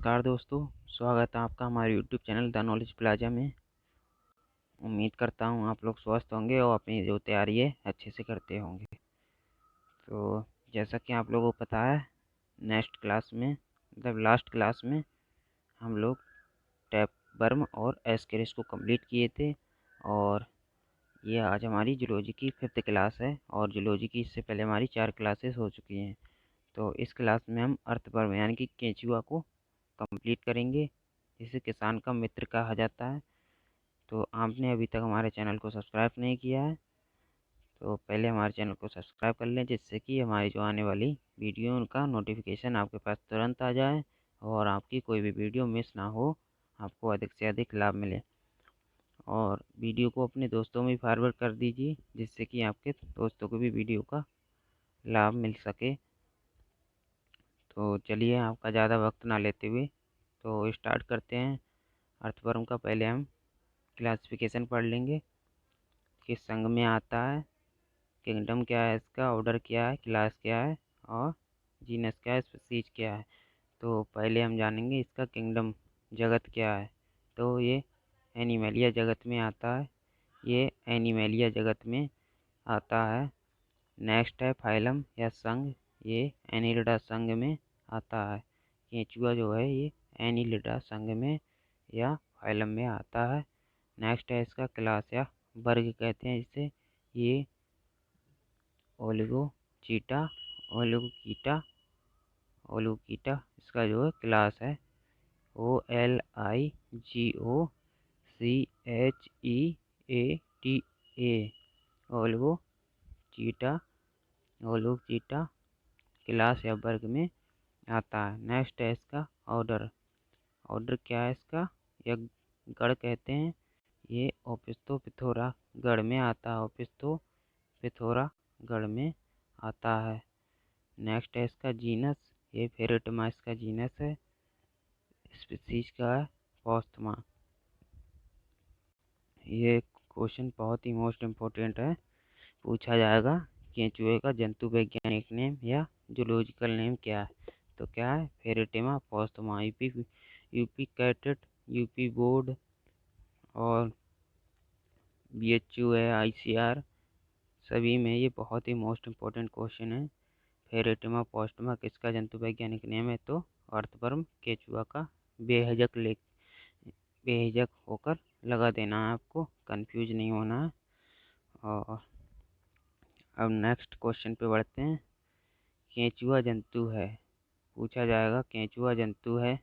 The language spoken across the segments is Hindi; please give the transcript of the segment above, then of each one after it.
नमस्कार दोस्तों, स्वागत है आपका हमारे YouTube channel the knowledge plaza में। उम्मीद करता हूँ आप लोग स्वस्थ होंगे और अपनी जो तैयारी है अच्छे से करते होंगे। तो जैसा कि आप लोगों को पता है, नेक्स्ट क्लास में मतलब लास्ट क्लास में हम लोग टैप वर्म और एस्केरिस को कंप्लीट किए थे। और ये आज हमारी जूलॉजी की 5th क्लास है और जूलॉजी की इससे पहले हमारी 4 क्लासेस हो चुकी हैं। तो इस क्लास में हम अर्थवर्म यानी कि केंचुआ को कंप्लीट करेंगे, जिसे किसान का मित्र कहा जाता है। तो आपने अभी तक हमारे चैनल को सब्सक्राइब नहीं किया है तो पहले हमारे चैनल को सब्सक्राइब कर लें, जिससे कि हमारी जो आने वाली वीडियो उनका नोटिफिकेशन आपके पास तुरंत आ जाए और आपकी कोई भी वीडियो मिस ना हो, आपको अधिक से अधिक लाभ मिले। और वीडियो को अपने दोस्तों में फॉरवर्ड कर दीजिए, जिससे कि आपके दोस्तों को भी वीडियो का लाभ मिल सके। तो चलिए आपका ज़्यादा वक्त ना लेते हुए तो स्टार्ट करते हैं। अर्थवर्म का पहले हम क्लासिफिकेशन पढ़ लेंगे, किस संघ में आता है, किंगडम क्या है इसका, ऑर्डर क्या है, क्लास क्या है और जीनस क्या है, स्पीसीज क्या है। तो पहले हम जानेंगे इसका किंगडम, जगत क्या है। तो ये एनिमलिया जगत में आता है, ये एनिमलिया जगत में आता है। नेक्स्ट है फाइलम या संघ, ये एनिलिडा संघ में आता है। केंचुआ जो है ये एनिलिडा संघ में या फाइलम में आता है। नेक्स्ट है इसका क्लास या वर्ग कहते हैं इसे, ये ओलिगोचीटा ओलिगोकीटा ओलिगोकीटा इसका जो है क्लास है। OLIGOCHEATA ओलिगोचीटा ओलिगोचीटा क्लास या वर्ग में आता है। नेक्स्ट है इसका ऑर्डर, ऑर्डर क्या है इसका, या गण कहते हैं, ये ओपिस्थोपिथोरा गण में आता है, ओपिस्थोपिथोरा गण में आता है। नेक्स्ट है इसका जीनस, ये फेरेटमा इसका जीनस है। स्पीसीज का है पोस्थमा। ये क्वेश्चन बहुत ही मोस्ट इम्पोर्टेंट है, पूछा जाएगा केंचुए का जंतु वैज्ञानिक नेम या जूलॉजिकल नेम क्या है। तो क्या है, pheretima posthuma. UP CATET, UP board और BHU है, ICR, सभी में ये बहुत ही मोस्ट इम्पोर्टेंट क्वेश्चन है। फेरेटिमा पोस्टमा किसका जंतु वैज्ञानिक नेम है, तो अर्थवर्म केंचुआ का। बेहिचक लेख बेहिचक होकर लगा देना है, आपको कंफ्यूज नहीं होना है। और अब नेक्स्ट क्वेश्चन पे बढ़ते हैं। केंचुआ जंतु है, पूछा जाएगा केंचुआ जंतु है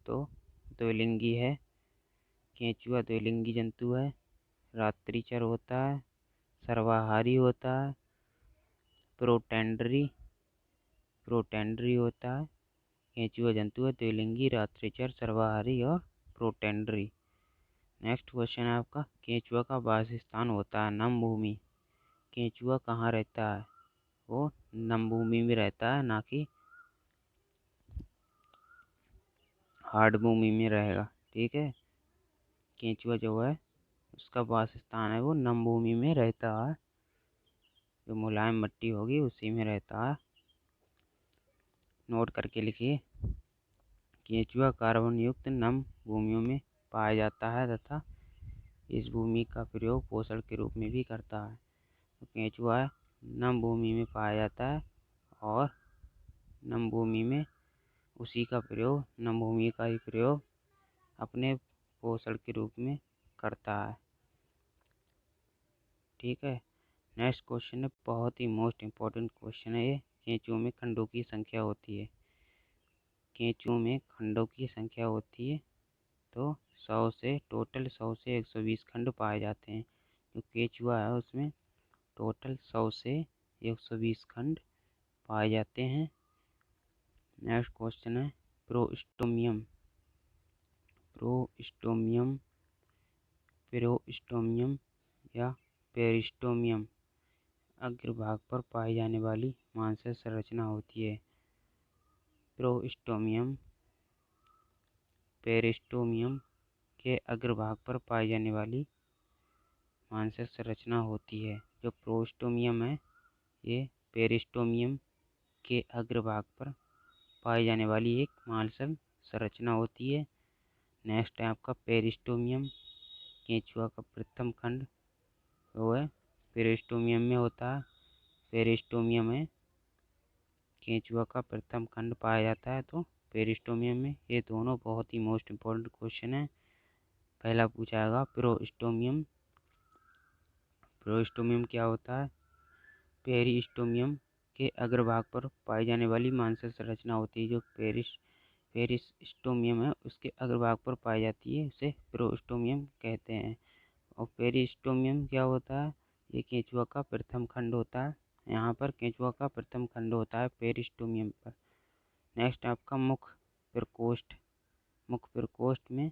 तो द्विलिंगी है। केंचुआ द्विलिंगी जंतु है, रात्रिचर होता है, सर्वाहारी होता है, प्रोटेंडरी प्रोटेंडरी होता है। केंचुआ जंतु है द्विलिंगी, रात्रिचर, सर्वाहारी और प्रोटेंडरी। नेक्स्ट क्वेश्चन है आपका, केंचुआ का वासस्थान होता है नम भूमि। केंचुआ कहाँ रहता है, वो नम भूमि में रहता है, ना कि हार्ड भूमि में रहेगा। ठीक है, केंचुआ जो है उसका वासस्थान है वो नम भूमि में रहता है, जो मुलायम मिट्टी होगी उसी में रहता है। नोट करके लिखिए, केंचुआ कार्बन युक्त नम भूमियों में पाया जाता है तथा इस भूमि का प्रयोग पोषण के रूप में भी करता है। तो केंचुआ नम भूमि में पाया जाता है और नम भूमि में उसी का प्रयोग, नम भूमि का ही प्रयोग अपने पोषण के रूप में करता है। ठीक है, नेक्स्ट क्वेश्चन है, बहुत ही मोस्ट इम्पोर्टेंट क्वेश्चन है ये। केंचुओं में खंडों की संख्या होती है, केंचुओं में खंडों की संख्या होती है तो 100 से टोटल 100 से 120 खंड पाए जाते हैं। जो केंचुआ है उसमें टोटल 100 से 120 खंड पाए जाते हैं। नेक्स्ट क्वेश्चन है, प्रोस्टोमियम प्रोस्टोमियम पेरोस्टोमियम या पेरिस्टोमियम अग्रभाग पर पाई जाने वाली मांसल संरचना होती है। प्रोस्टोमियम पेरिस्टोमियम के अग्रभाग पर पाई जाने वाली मांसल संरचना होती है। जो प्रोस्टोमियम है ये पेरिस्टोमियम के अग्रभाग पर पाई जाने वाली एक मांसल संरचना होती है। नेक्स्ट है आपका पेरिस्टोमियम, केंचुआ का प्रथम खंड वो है पेरिस्टोमियम में होता है। पेरिस्टोमियम में केंचुआ का प्रथम खंड पाया जाता है, तो पेरिस्टोमियम में। ये दोनों बहुत ही मोस्ट इम्पोर्टेंट क्वेश्चन है। पहला पूछा जाएगा प्रोस्टोमियम। प्रोस्टोमियम क्या होता है? पेरिस्टोमियम के अग्रभाग पर पाई जाने वाली मांसल संरचना होती है। जो पेरिस्टोमियम है उसके अग्रभाग पर पाई जाती है, उसे प्रोस्टोमियम कहते हैं। और पेरिस्टोमियम क्या होता है? ये केंचुआ का प्रथम खंड होता है। यहाँ पर केंचुआ का प्रथम खंड होता है पेरिस्टोमियम पर। नेक्स्ट आपका मुख प्रकोष्ठ। मुख प्रकोष्ठ में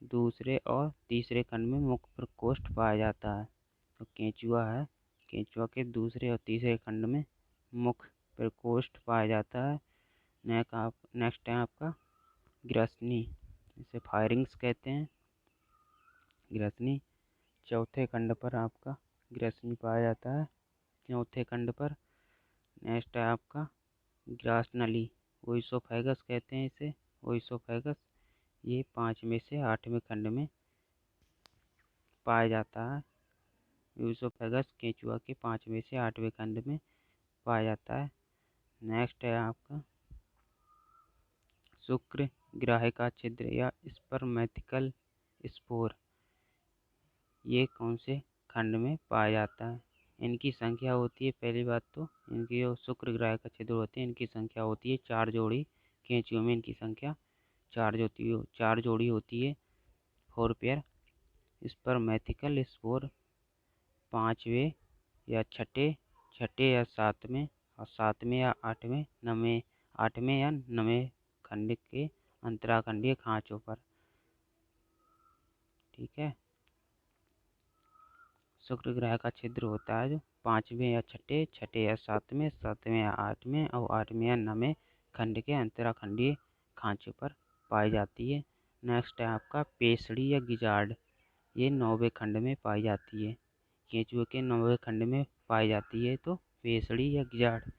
दूसरे और तीसरे खंड में मुख प्रकोष्ठ पाया जाता है। तो केंचुआ है, केंचुआ के दूसरे और तीसरे खंड में मुख प्रकोष्ठ पाया जाता है। नेक्स्ट है आपका ग्रसनी, इसे फायरिंग्स कहते हैं। ग्रसनी चौथे खंड पर आपका ग्रसनी पाया जाता है, चौथे खंड पर। नेक्स्ट है आपका ग्रासनली, ओइसोफेगस कहते हैं इसे, ओइसोफेगस। ये 5 में से 8वें खंड में पाया जाता है। ओइसोफेगस केंचुआ के 5 में से 8वें खंड में पाया जाता है। नेक्स्ट है आपका शुक्र ग्राह का छिद्र या स्पर्मेटिकल स्पोर। ये कौन से खंड में पाया जाता है? इनकी संख्या होती है, पहली बात तो इनकी जो शुक्र ग्राह का छिद्र होते हैं इनकी संख्या होती है 4 जोड़ी। केंचुओं में इनकी संख्या 4 जोड़ी होती है, 4 पेयर। स्पर्मेटिकल स्पोर 5वें या छठे या 7वें, और 7वें या 8वें या 9वें खंड के अंतराखंडीय खांचों पर। ठीक है, शुक्र ग्रह का छिद्र होता है जो 5वें या छठे या 7वें या 8वें और 8वें या 9वें खंड के अंतराखंडीय खांचों पर पाई जाती है। नेक्स्ट है आपका पेसड़ी या गिजार्ड। ये 9वें खंड में पाई जाती है, केंचुए के 9वें खंड में पाई जाती है। तो पेसड़ी या गिजार्ड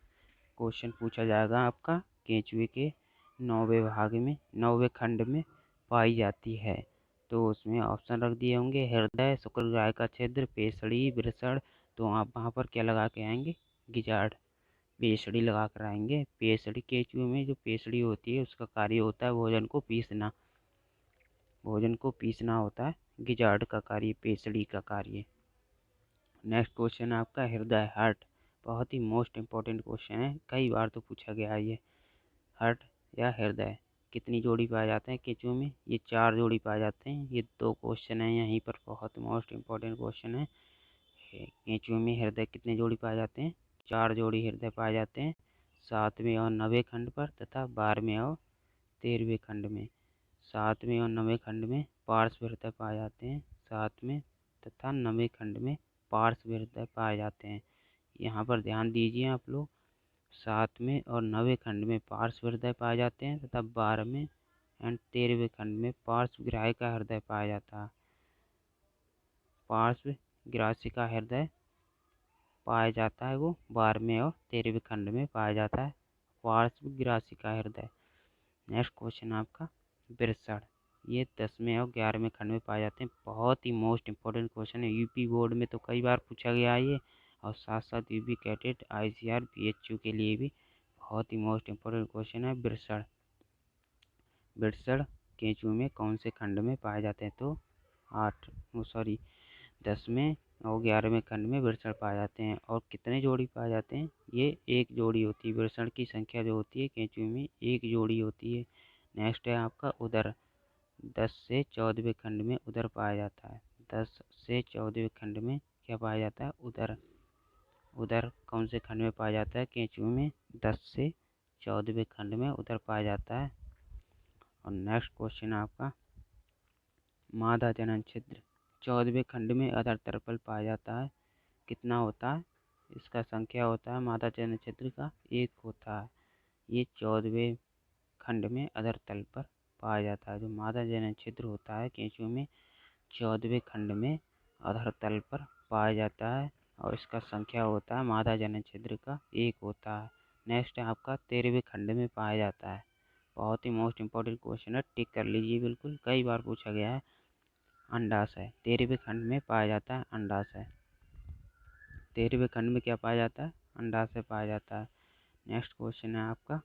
क्वेश्चन पूछा जाएगा आपका, केंचुए के 9वें खंड में पाई जाती है। तो उसमें ऑप्शन रख दिए होंगे हृदय, शुक्र ग्राह का छिद्र, पेसड़ी, वृषण। तो आप वहाँ पर क्या लगा के आएंगे? गिजार्ड, पेसड़ी लगा कर आएंगे। पेसड़ी, केंचुए में जो पेसड़ी होती है उसका कार्य होता है भोजन को पीसना, भोजन को पीसना होता है गिजार्ड का कार्य, पेसड़ी का कार्य। नेक्स्ट क्वेश्चन है आपका हृदय, हार्ट। बहुत ही मोस्ट इम्पोर्टेंट क्वेश्चन है, कई बार तो पूछा गया है ये। हार्ट या हृदय कितनी जोड़ी पाए जाते हैं केंचुए में? ये 4 जोड़ी पाए जाते हैं। ये 2 क्वेश्चन है यहीं पर, बहुत मोस्ट इम्पोर्टेंट क्वेश्चन है। केंचुए में हृदय कितने जोड़ी पाए जाते हैं? 4 जोड़ी हृदय पाए जाते हैं, 7वें और 9वें खंड पर तथा 12वें और 13वें खंड में। 7वें और 9वें खंड में पार्श्व हृदय पाए जाते हैं, 7वें तथा 9वें खंड में पार्श्व हृदय पाए जाते हैं। यहाँ पर ध्यान दीजिए आप लोग, 7वें और 9वें खंड में पार्श्व हृदय पाए जाते हैं तथा 12वें एंड 13वें खंड में पार्श्व ग्राही का हृदय पाया जाता है। पार्श्व ग्रासी का हृदय पाया जाता है वो 12वें और 13वें खंड में पाया जाता है, पार्श्व ग्रासी का हृदय। नेक्स्ट क्वेश्चन आपका वृषण। ये 10वें और 11वें खंड में पाए जाते हैं। बहुत ही मोस्ट इम्पोर्टेंट क्वेश्चन है, यूपी बोर्ड में तो कई बार पूछा गया है ये, और साथ साथ यूपी कैडेट, आईसीआर, पीएचयू के लिए भी बहुत ही मोस्ट इम्पोर्टेंट क्वेश्चन है वृषण। वृषण केंचुए में कौन से खंड में पाए जाते हैं? तो 10वें और 11वें खंड में वृषण पाए जाते हैं। और कितने जोड़ी पाए जाते हैं? ये 1 जोड़ी होती है। वृषण की संख्या जो होती है केंचुए में 1 जोड़ी होती है। नेक्स्ट है आपका उदर। 10 से 14वें खंड में उदर पाया जाता है। 10 से 14वें खंड में क्या पाया जाता है? उदर। उदर कौन से खंड में पाया जाता है केंचुए में? 10 से 14वें खंड में उदर पाया जाता है। और नेक्स्ट क्वेश्चन आपका मादा जनन छिद्र। 14वें खंड में अधर तल पर पाया जाता है। कितना होता है? इसका संख्या होता है मादा जनन छिद्र का 1 होता है। ये 14वें खंड में अधर तल पर पाया जाता है। जो मादा जनन छिद्र होता है केंचुए में 14वें खंड में अधर तल पर पाया जाता है, और इसका संख्या होता है मादा जनन छिद्र का 1 होता है। नेक्स्ट है आपका 13वें खंड में पाया जाता है। बहुत ही मोस्ट इम्पोर्टेंट क्वेश्चन है, टिक कर लीजिए बिल्कुल, कई बार पूछा गया है। अंडाशय 13वें खंड में पाया जाता है। अंडाशय 13वें खंड में क्या पाया जाता है? अंडाशय पाया जाता है। नेक्स्ट क्वेश्चन है आपका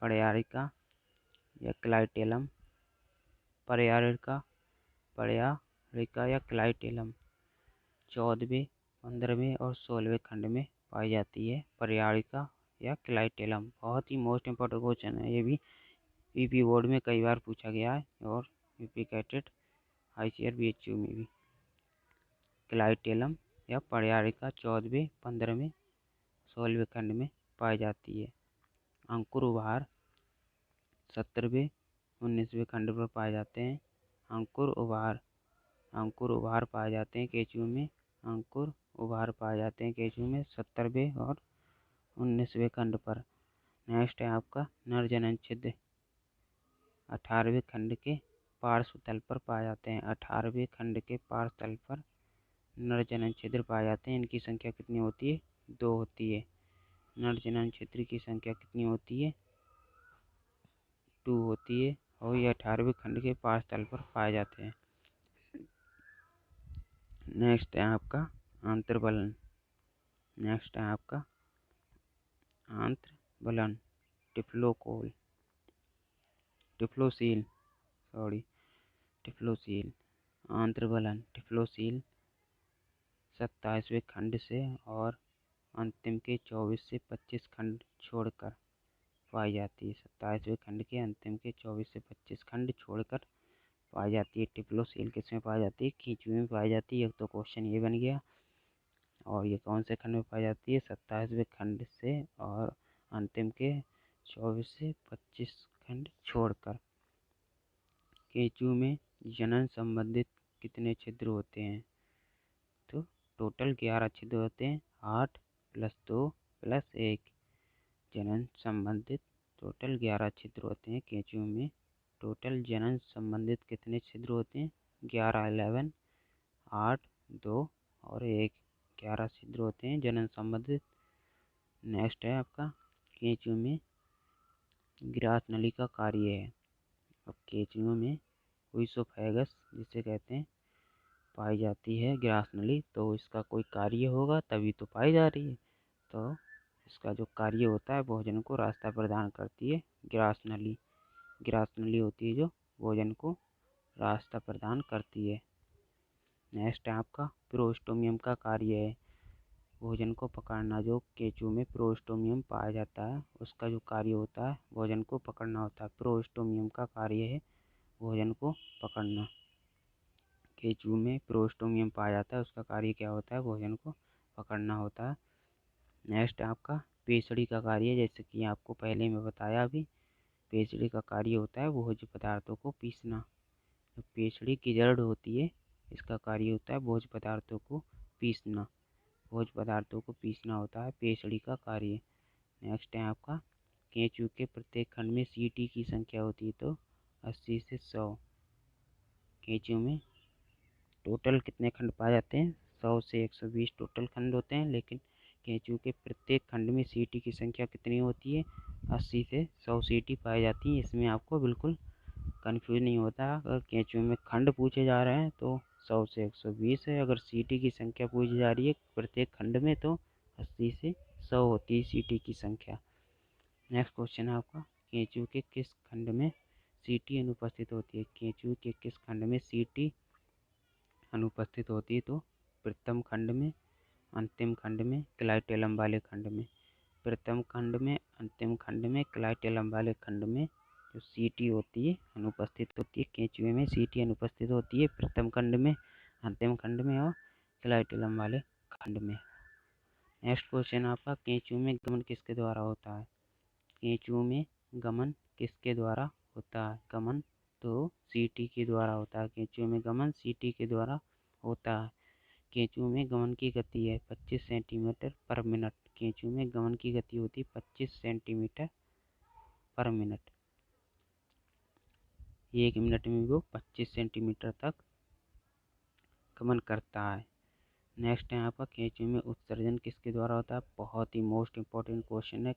पर्यायिका या क्लाइटेलम। पर्यायिका या क्लाइटेलम 14वें, 15वें और 16वें खंड में पाई जाती है। पर्यायिका या क्लाइटेलम बहुत ही मोस्ट इम्पोर्टेंट क्वेश्चन है। ये भी यूपी बोर्ड में कई बार पूछा गया है और यूपी कैटेट ICAR BHU में भी। क्लाइटेलम या पर्यायिका 14वें, 15वें, 16वें खंड में पाई जाती है। अंकुर उभार 17वें, 19वें खंड पर पाए जाते हैं। अंकुर उभार पाए जाते हैं केंचुए में। अंकुर उभार पाए जाते हैं केंचुए में 17वें और 19वें खंड पर। नेक्स्ट है आपका नर जनन छिद्र 18वें खंड के पार्श्व तल पर पाए जाते हैं। 18वें खंड के पार्श्व तल पर नर जनन छिद्र पाए जाते हैं। इनकी संख्या कितनी होती है? 2 होती है। नर जनन छिद्र की संख्या कितनी होती है? 2 होती है और ये 18वें खंड के पार्श्व तल पर पाए जाते हैं। नेक्स्ट है आपका आंत्रबलन। टिफ्लोसील टिफ्लोसील 27वें खंड से और अंतिम के 24 से 25 खंड छोड़कर पाई जाती है। 27वें खंड के अंतिम के 24 से 25 खंड छोड़कर पाई जाती है। टिफ्लोसील किसमें पाई जाती है? केंचुए में पाई जाती है। एक तो क्वेश्चन ये बन गया। और ये कौन से खंड में पाई जाती है? 27वें खंड से और अंतिम के 24 से 25 खंड छोड़कर। केंचुए में जनन संबंधित कितने छिद्र होते हैं? तो टोटल 11 छिद्र होते हैं। 8 + 2 + 1 जनन संबंधित टोटल 11 छिद्र होते हैं केंचुए में। टोटल जनन संबंधित कितने छिद्र होते हैं? 11, 11, 8, 2 और 1 11 छिद्र होते हैं जनन संबंधित। नेक्स्ट है आपका केंचुए में ग्रास नली का कार्य है। अब केंचुए में ओइसोफेगस जिसे कहते हैं पाई जाती है ग्रास नली, तो इसका कोई कार्य होगा तभी तो पाई जा रही है। तो इसका जो कार्य होता है भोजन को रास्ता प्रदान करती है ग्रास नली होती है जो भोजन को रास्ता प्रदान करती है। नेक्स्ट है आपका प्रोस्टोमियम का कार्य है भोजन को पकड़ना। जो केंचुए में प्रोस्टोमियम पाया जाता है उसका जो कार्य होता है भोजन को पकड़ना होता है। प्रोस्टोमियम का कार्य है भोजन को पकड़ना। केंचुए में प्रोस्टोमियम पाया जाता है उसका कार्य क्या होता है? भोजन को पकड़ना होता है। नेक्स्ट आपका पेसड़ी का कार्य, जैसे कि आपको पहले मैं बताया अभी, पेसड़ी का कार्य होता है भोज्य पदार्थों को पीसना। जो पेसड़ी की जड़ होती है इसका कार्य होता है भोज्य पदार्थों को पीसना। भोज्य पदार्थों को पीसना होता है पेसड़ी का कार्य। नेक्स्ट है आपका केंचुए के प्रत्येक खंड में सीटी की संख्या होती है तो 80 से 100। केंचुए में टोटल कितने खंड पाए जाते हैं? 100 से 120 टोटल खंड होते हैं, लेकिन केंचुए के प्रत्येक खंड में सीटी की संख्या कितनी होती है? 80 से 100 सीटी पाई जाती है। इसमें आपको बिल्कुल कंफ्यूज नहीं होता। अगर केंचुए में खंड पूछे जा रहे हैं तो 100 से 120 है। अगर सीटी की संख्या पूछी जा रही है प्रत्येक खंड में तो 80 से 100 होती है सीटी की संख्या। नेक्स्ट क्वेश्चन है आपका केंचुए के किस खंड में सीटी अनुपस्थित होती है? केंचुए के किस खंड में सीटी अनुपस्थित होती है? तो प्रथम खंड में, अंतिम खंड में, क्लाइटेलम वाले खंड में। प्रथम खंड में, अंतिम खंड में, क्लाइटेलम वाले खंड में जो सीटी होती है अनुपस्थित होती है। केंचुए में सीटी अनुपस्थित होती है प्रथम खंड में, अंतिम खंड में और क्लाइटेलम वाले खंड में। नेक्स्ट क्वेश्चन आपका केंचुए में गमन किसके द्वारा होता है? केंचुए में गमन किसके द्वारा होता है? गमन तो सीटी के द्वारा होता है। केंचुए में गमन सीटी के द्वारा होता है। केंचुए में गमन की गति है 25 सेंटीमीटर पर मिनट। केंचुए में गमन की गति होती है 25 सेंटीमीटर पर मिनट। 1 मिनट में वो 25 सेंटीमीटर तक गमन करता है। नेक्स्ट है आपका केंचुए में उत्सर्जन किसके द्वारा होता है? बहुत ही मोस्ट इम्पोर्टेंट क्वेश्चन है,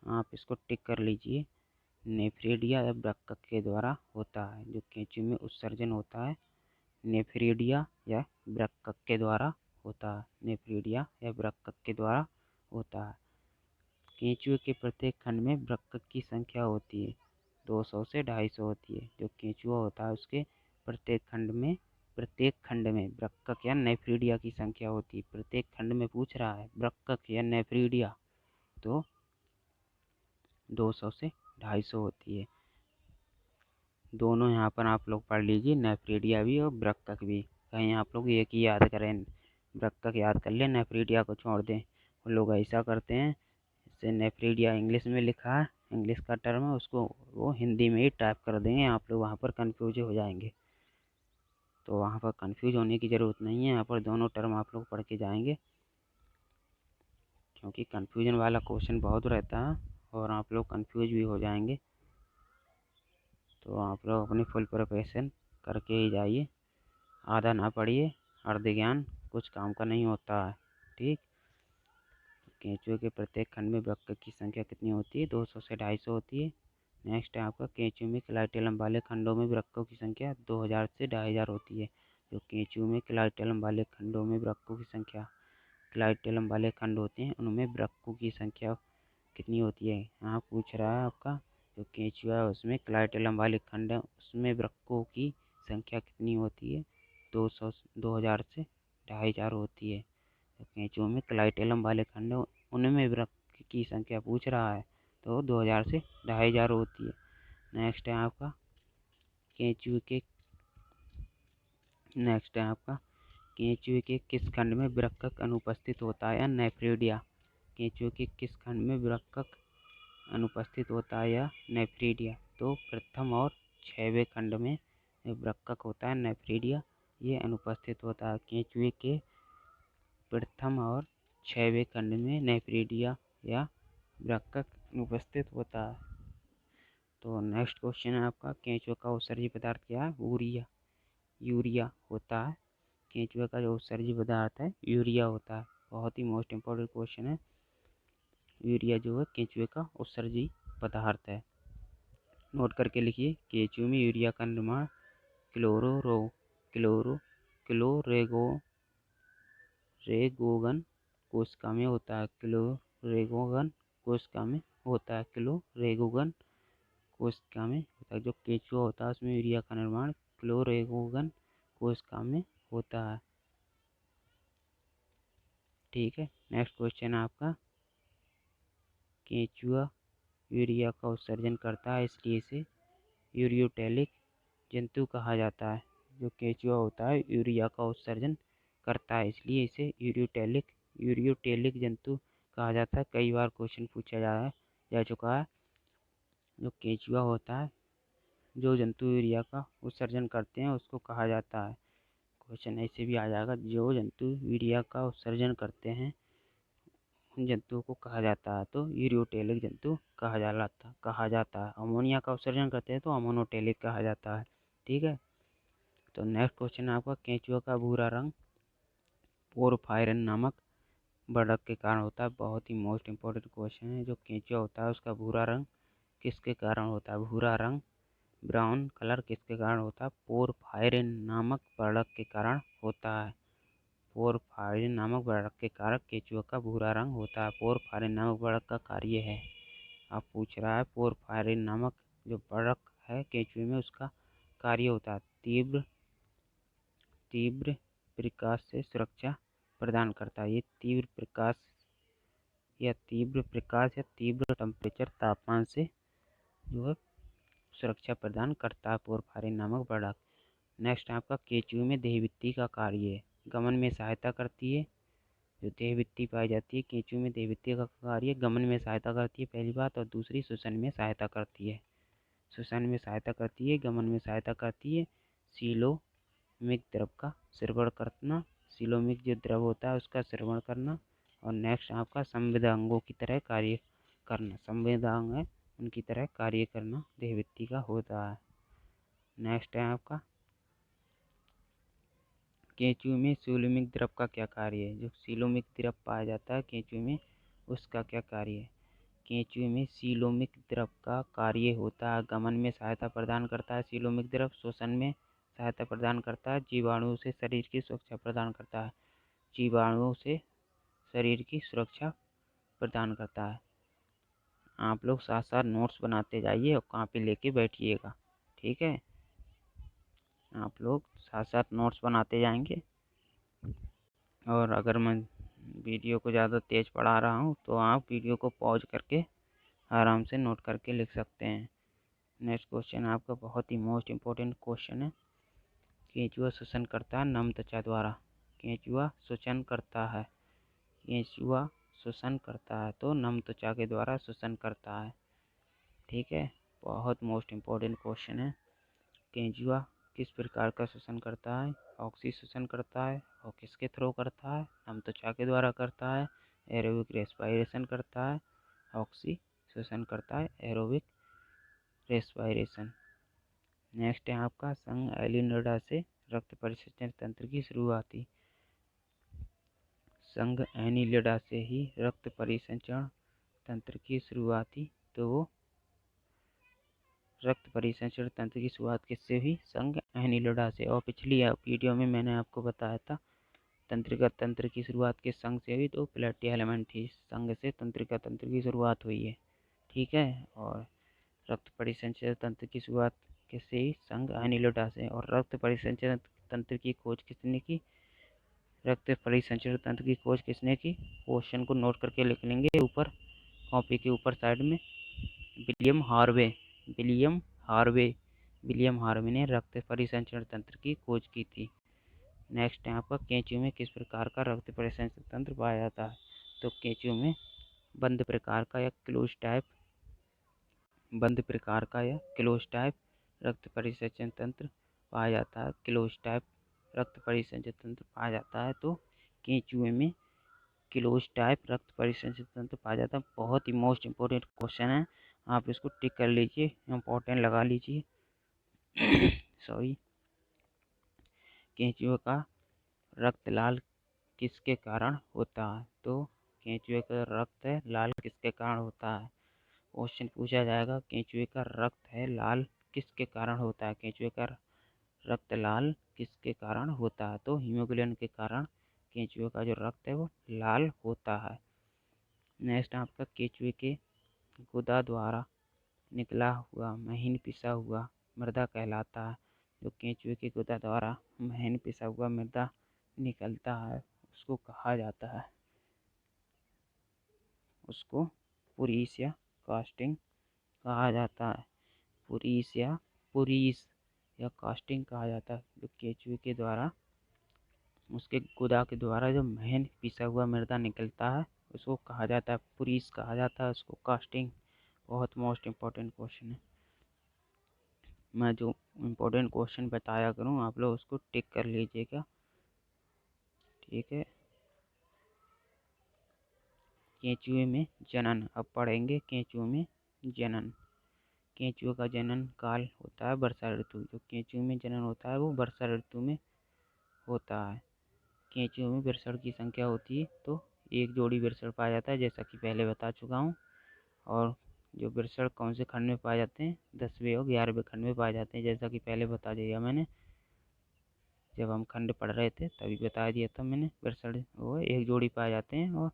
आप इसको टिक कर लीजिए। नेफ्रिडिया या वृक्क के द्वारा होता है। जो केंचुए में उत्सर्जन होता है नेफ्रिडिया या वृक्क के द्वारा होता है। नेफ्रिडिया या वृक्क के द्वारा होता है। केंचुए के प्रत्येक खंड में वृक्क की संख्या होती है 200 से 250 होती है। जो केंचुआ होता है उसके प्रत्येक खंड में वृक्क या नेफ्रिडिया की संख्या होती है। प्रत्येक खंड में पूछ रहा है वृक्क या नेफ्रिडिया, तो 200 से 250 होती है। दोनों यहाँ पर आप लोग पढ़ लीजिए, नेफ्रिडिया भी और वृक्क भी। कहीं आप लोग एक ही याद करें, वृक्क याद कर लें, नेफ्रिडिया को छोड़ दें। वो लोग ऐसा करते हैं, जैसे नेफ्रिडिया इंग्लिश में लिखा है, इंग्लिश का टर्म है, उसको वो हिंदी में ही टाइप कर देंगे। आप लोग वहाँ पर कन्फ्यूज हो जाएंगे। तो वहाँ पर कन्फ्यूज होने की ज़रूरत नहीं है। यहाँ पर दोनों टर्म आप लोग पढ़ के जाएंगे, क्योंकि कन्फ्यूजन वाला क्वेश्चन बहुत रहता है और आप लोग कन्फ्यूज भी हो जाएंगे। तो आप लोग अपनी फुल प्रिपरेशन करके ही जाइए, आधा ना पढ़िए। अर्ध ज्ञान कुछ काम का नहीं होता है। ठीक। केंचुए के प्रत्येक खंड में वृक्क की संख्या कितनी होती है? 200 से 250 होती है। नेक्स्ट है आपका केंचुए में क्लाइटेलम वाले खंडों में वृक्कों की संख्या 2000 से 2500 होती है। जो केंचुए में क्लाइटेलम वाले खंडों में वृक्कों की संख्या, क्लाइटेलम वाले खंड होते हैं उनमें वृक्कों की संख्या कितनी होती है? यहाँ पूछ रहा है आपका जो केंचुआ है उसमें क्लाइटेलम वाले खंड है उसमें वृक्कों की संख्या कितनी होती है? 2000 से 2500 होती है। केंचुओं में क्लाइटेलम वाले खंड उनमें वृक्क की संख्या पूछ रहा है, तो 2000 से 2500 होती है। नेक्स्ट है आपका केंचुए के केंचुए के किस खंड में वृक्क अनुपस्थित होता है या नेफ्रिडिया? केंचुए के किस खंड में वृक्क अनुपस्थित होता है या नेफ्रिडिया? तो प्रथम और 6वें खंड में वृक्क होता है, नेफ्रिडिया ये अनुपस्थित होता है। केंचुए के प्रथम और 6वें खंड में नेफ्रिडिया या वृक्क अनुपस्थित होता है। तो नेक्स्ट क्वेश्चन है आपका केंचुए का उत्सर्जी पदार्थ क्या है? यूरिया होता है। केंचुए का जो उत्सर्जी पदार्थ है यूरिया होता है। बहुत ही मोस्ट इम्पोर्टेंट क्वेश्चन है। यूरिया जो है केंचुए का उत्सर्जी पदार्थ है। नोट करके लिखिए। केंचुए में यूरिया का निर्माण क्लोरेगोगन कोशिका में होता है। क्लोरेगोगन कोशिका में होता है। क्लोरेगोगन कोशिका में होता है। जो केंचुआ होता है उसमें यूरिया का निर्माण क्लोरेगोगन कोशिका में होता है। ठीक है। नेक्स्ट क्वेश्चन है आपका केंचुआ यूरिया का उत्सर्जन करता है इसलिए इसे यूरियोटेलिक जंतु कहा जाता है। जो केंचुआ होता है यूरिया का उत्सर्जन करता है इसलिए इसे यूरियोटेलिक जंतु कहा जाता है। कई बार क्वेश्चन पूछा जा चुका है। जो केंचुआ होता है जो जंतु यूरिया का उत्सर्जन करते हैं उसको कहा जाता है। क्वेश्चन ऐसे भी आ जाएगा, जो जंतु यूरिया का उत्सर्जन करते हैं उन जंतुओं को कहा जाता है, तो यूरियोटेलिक जंतु कहा जाता है। अमोनिया का उत्सर्जन करते हैं तो अमोनोटेलिक कहा जाता है। ठीक है। तो नेक्स्ट क्वेश्चन है आपका केंचुआ का भूरा रंग पोरफायरिन नामक बढ़त के कारण होता है। बहुत ही मोस्ट इम्पोर्टेंट क्वेश्चन है। जो केंचुआ होता है उसका भूरा रंग किसके कारण होता है? भूरा रंग ब्राउन कलर किसके कारण होता है? पोरफायरिन नामक बढ़त के कारण होता है। पोरफायरिन नामक बढ़त के कारण केंचुआ का भूरा रंग होता है। पोरफायरिन नामक बढ़त का कार्य है। आप पूछ रहा है पोरफायरिन नामक जो बढ़त है केंचुए में उसका कार्य होता है तीव्र प्रकाश से सुरक्षा प्रदान करता है। ये तीव्र प्रकाश या तीव्र टेम्परेचर तापमान से जो है सुरक्षा प्रदान करता है पोरफायरिन नामक बढ़त। नेक्स्ट आपका केंचुए में देहभित्ति का कार्य है। गमन में सहायता करती है। जो देहभित्ति पाई जाती है केंचुए में देहभित्ति का कार्य गमन में सहायता करती है पहली बात, और दूसरी श्वसन में सहायता करती है। गमन में सहायता करती है सीलोमिक द्रव का स्रवण करना। सीलोमिक जो द्रव होता है उसका स्रवण करना। और नेक्स्ट आपका संवेदांगों की तरह कार्य करना। संवेदांग है उनकी तरह कार्य करना देहभित्ति का होता है। नेक्स्ट है आपका केंचुए में सीलोमिक द्रव का क्या कार्य है? जो सीलोमिक द्रव पाया जाता है केंचुए में उसका क्या कार्य है? केंचुए में सीलोमिक द्रव का कार्य होता है। गमन में सहायता प्रदान करता है सीलोमिक द्रव, श्वसन में सहायता प्रदान करता है, जीवाणुओं से शरीर की सुरक्षा प्रदान करता है। जीवाणुओं से शरीर की सुरक्षा प्रदान करता है। आप लोग साथ साथ नोट्स बनाते जाइए और कॉपी लेके बैठिएगा, ठीक है। आप लोग साथ साथ नोट्स बनाते जाएंगे। और अगर मैं वीडियो को ज़्यादा तेज़ पढ़ा रहा हूँ तो आप वीडियो को पॉज करके आराम से नोट करके लिख सकते हैं। नेक्स्ट क्वेश्चन आपका बहुत ही मोस्ट इम्पोर्टेंट क्वेश्चन है। केंचुआ श्वसन करता है नम त्वचा द्वारा। केंचुआ श्वसन करता है, केंचुआ श्वसन करता है तो नम त्वचा के द्वारा श्वसन करता है, ठीक है। बहुत मोस्ट इम्पोर्टेंट क्वेश्चन है। केंचुआ किस प्रकार का श्वसन करता है? ऑक्सी श्वसन करता है। और किसके थ्रू करता है? नम त्वचा के द्वारा करता है। एरोबिक रेस्पिरेशन करता है। ऑक्सी श्वसन करता है, एरोबिक रेस्पिरेशन। नेक्स्ट है आपका संघ एलिनिडा से रक्त परिसंचरण तंत्र की शुरुआती। संघ एनिलिडा से ही रक्त परिसंचरण तंत्र की शुरुआती। तो वो रक्त परिसंचरण तंत्र की शुरुआत किससे हुई? संघ एनिलिडा से। और पिछली वीडियो में मैंने आपको बताया था तंत्रिका तंत्र की शुरुआत किस संघ से हुई? तो प्लेटी एलिमेंट्री संघ से तंत्रिका तंत्र की शुरुआत हुई है, ठीक है। और रक्त परिसंचरण तंत्र की शुरुआत किससे हुई? संघ एनिलिडा से। और रक्त परिसंचरण तंत्र की खोज किसने की? रक्त परिसंचरण तंत्र की खोज किसने की? क्वेश्चन को नोट करके लिख लेंगे ऊपर कॉपी के ऊपर साइड में। William Harvey, William Harvey, William Harvey ने रक्त परिसंचरण तंत्र की खोज की थी। नेक्स्ट है आपका केंचुए में किस प्रकार का रक्त परिसंचरण तंत्र पाया जाता है? तो केंचुए में बंद प्रकार का या क्लोज टाइप, बंद प्रकार का या क्लोज टाइप रक्त परिसंचरण तंत्र पाया जाता है। क्लोज टाइप रक्त परिसंचरण तंत्र पाया जाता है। तो केंचुए में क्लोज टाइप रक्त परिसंचरण तंत्र पाया जाता है। बहुत ही मोस्ट इम्पोर्टेंट क्वेश्चन है, आप इसको टिक कर लीजिए, इम्पोर्टेंट लगा लीजिए। सॉरी। केंचुए का रक्त लाल किसके कारण होता है? तो केंचुए का रक्त लाल किसके कारण होता है? क्वेश्चन पूछा जाएगा केंचुए का रक्त है लाल किसके कारण होता है? केंचुए का रक्त लाल किसके कारण होता है? तो हीमोग्लोबिन के कारण केंचुए का जो रक्त है वो लाल होता है। नेक्स्ट आपका केंचुए के गुदा द्वारा निकला हुआ महीन पिसा हुआ मृदा कहलाता है। जो केंचुए के गुदा द्वारा महीन पिसा हुआ मृदा निकलता है उसको कहा जाता है, उसको पुरीस या कास्टिंग कहा जाता है। पुरीस या पुरीस या कास्टिंग कहा जाता है। जो केंचुए के द्वारा उसके गुदा के द्वारा जो महीन पिसा हुआ मृदा निकलता है उसको कहा जाता है पुरीस, कहा जाता है उसको कास्टिंग। बहुत मोस्ट इम्पोर्टेंट क्वेश्चन है। मैं जो इम्पोर्टेंट क्वेश्चन बताया करूँ आप लोग उसको टिक कर लीजिएगा, ठीक है। केंचुए में जनन, अब पढ़ेंगे केंचुए में जनन। केंचुए का जनन काल होता है वर्षा ऋतु। जो केंचुए में जनन होता है वो वर्षा ऋतु में होता है। केंचुए में वृषण की संख्या होती है तो एक जोड़ी वृषण पाया जाता है, जैसा कि पहले बता चुका हूँ। और जो वृषण कौन से खंड में पाए जाते हैं? 10वें और 11वें खंड में पाए जाते हैं, जैसा कि पहले बता दिया मैंने। जब हम खंड पढ़ रहे थे तभी बता दिया था मैंने। वृषण वो एक जोड़ी पाए जाते हैं और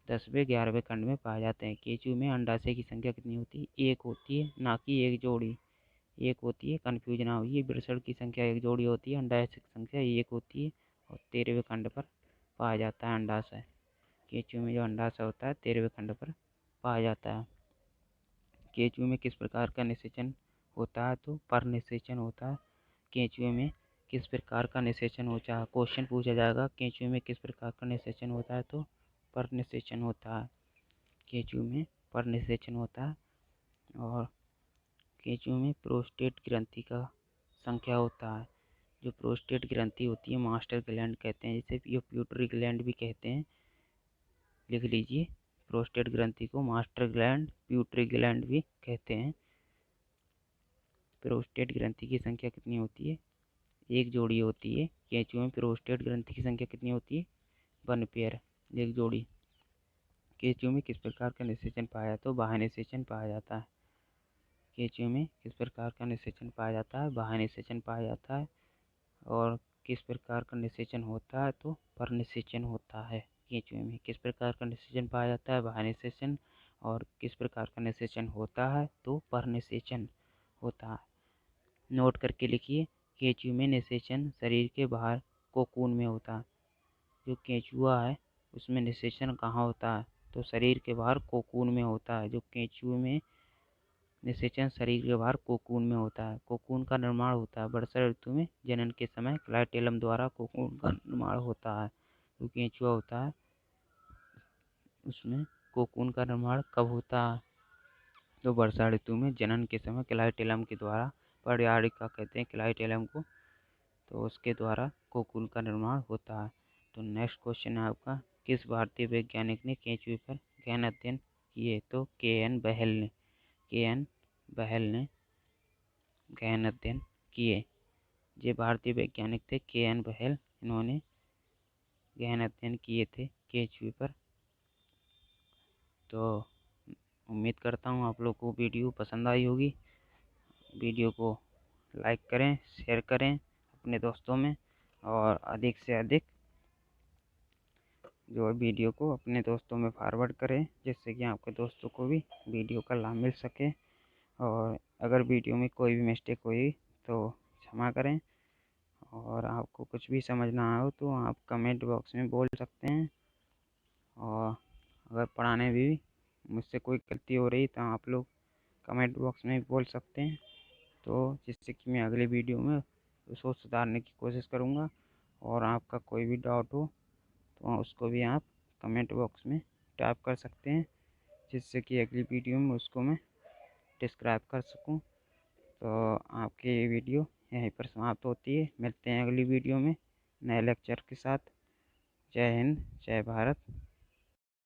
10वें 11वें खंड में पाए जाते हैं। केंचुए में अंडाशय की संख्या कितनी होती है? एक होती है, ना कि एक जोड़ी, एक होती है। कन्फ्यूज ना हुई, वृषण की संख्या एक जोड़ी होती है, अंडाशय की संख्या एक होती है। और 13वें खंड पर पाया जाता है अंडाशय। केंचुए में जो अंडाशय होता है 13वें खंड पर पाया जाता है। केंचुए में किस प्रकार का निषेचन होता है? तो पर निषेचन होता है। केंचुए में किस प्रकार का निषेचन होता है? क्वेश्चन पूछा जाएगा केंचुए में किस प्रकार का निषेचन होता है? तो पर निषेचन होता है। केंचुए में पर निषेचन होता है। और केंचुए में प्रोस्टेट ग्रंथि का संख्या होता है। जो प्रोस्टेट ग्रंथि होती है मास्टर ग्लैंड कहते हैं, जिसे पिट्यूटरी ग्लैंड भी कहते हैं। लिख लीजिए, प्रोस्टेट ग्रंथि को मास्टर ग्लैंड, पिट्यूटरी ग्लैंड भी कहते हैं। प्रोस्टेट ग्रंथि की संख्या कितनी होती है? एक जोड़ी होती है। केंचुए में प्रोस्टेट ग्रंथि की संख्या कितनी होती है? 1 पेयर, एक जोड़ी। केंचुए में किस प्रकार का निषेचन पाया जाता है? तो बाह्य निषेचन पाया जाता है। केंचुए में किस प्रकार का निषेचन पाया जाता है? बाह्य निषेचन पाया जाता है। और किस प्रकार का निषेचन होता है? तो परनिषेचन होता है। केंचुए में किस प्रकार का निषेचन पाया जाता है? बाह्य निषेचन। और किस प्रकार का निषेचन होता है? तो परनिषेचन होता है। नोट करके लिखिए, केंचुए में निषेचन शरीर के बाहर कोकून में होता है। जो केंचुआ है उसमें निषेचन कहाँ होता है? तो शरीर के बाहर कोकून में होता है। जो केंचुए में निषेचन शरीर के बाहर कोकून में होता है। कोकून का निर्माण होता है वर्षा ऋतु में जनन के समय क्लाइटेलम द्वारा कोकून का निर्माण होता है। जो केंचुआ होता है उसमें कोकून का निर्माण कब होता है? तो वर्षा ऋतु में जनन के समय क्लाइटेलम के द्वारा, पर्यायिका कहते हैं क्लाइटेलम को, तो उसके द्वारा कोकून का निर्माण होता है। तो नेक्स्ट क्वेश्चन है आपका, किस भारतीय वैज्ञानिक ने केंचुए पर गहन अध्ययन किए? तो के.एन. बहेल ने। के.एन. बहेल ने गहन अध्ययन किए। ये भारतीय वैज्ञानिक थे के.एन. बहेल। इन्होंने गहन अध्ययन किए थे केंचुए पर। तो उम्मीद करता हूँ आप लोग को वीडियो पसंद आई होगी। वीडियो को लाइक करें, शेयर करें अपने दोस्तों में, और अधिक से अधिक जो वीडियो को अपने दोस्तों में फॉरवर्ड करें, जिससे कि आपके दोस्तों को भी वीडियो का लाभ मिल सके। और अगर वीडियो में कोई भी मिस्टेक हुई तो क्षमा करें। और आपको कुछ भी समझ ना आए तो आप कमेंट बॉक्स में बोल सकते हैं। और अगर पढ़ाने में भी मुझसे कोई गलती हो रही तो आप लोग कमेंट बॉक्स में बोल सकते हैं, तो जिससे कि मैं अगली वीडियो में उसको सुधारने की कोशिश करूँगा। और आपका कोई भी डाउट हो तो उसको भी आप कमेंट बॉक्स में टाइप कर सकते हैं, जिससे कि अगली वीडियो में उसको मैं डिस्क्राइब कर सकूं। तो आपकी ये वीडियो यहीं पर समाप्त होती है। मिलते हैं अगली वीडियो में नए लेक्चर के साथ। जय हिंद, जय भारत।